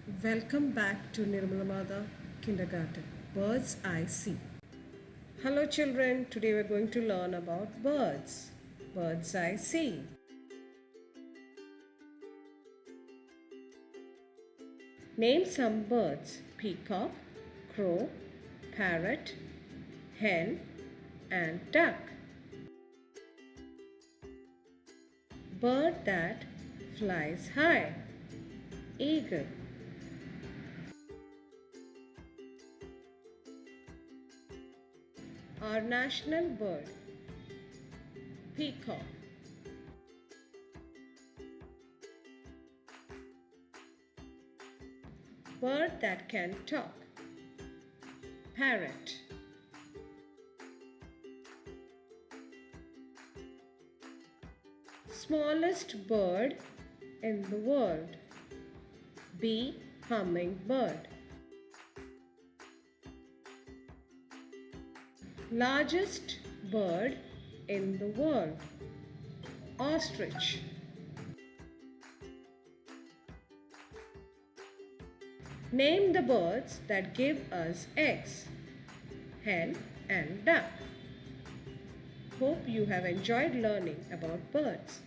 Welcome back to NIRMALAMATHA Kindergarten. Birds I see. Hello children, today we're going to learn about birds. Birds I see. Name some birds: peacock, crow, parrot, hen, and duck. Bird that flies high: eagle. Our national bird: peacock. Bird that can talk: parrot. Smallest bird in the world: bee, hummingbird. Largest bird in the world: ostrich. Name the birds that give us eggs: hen and duck. Hope you have enjoyed learning about birds.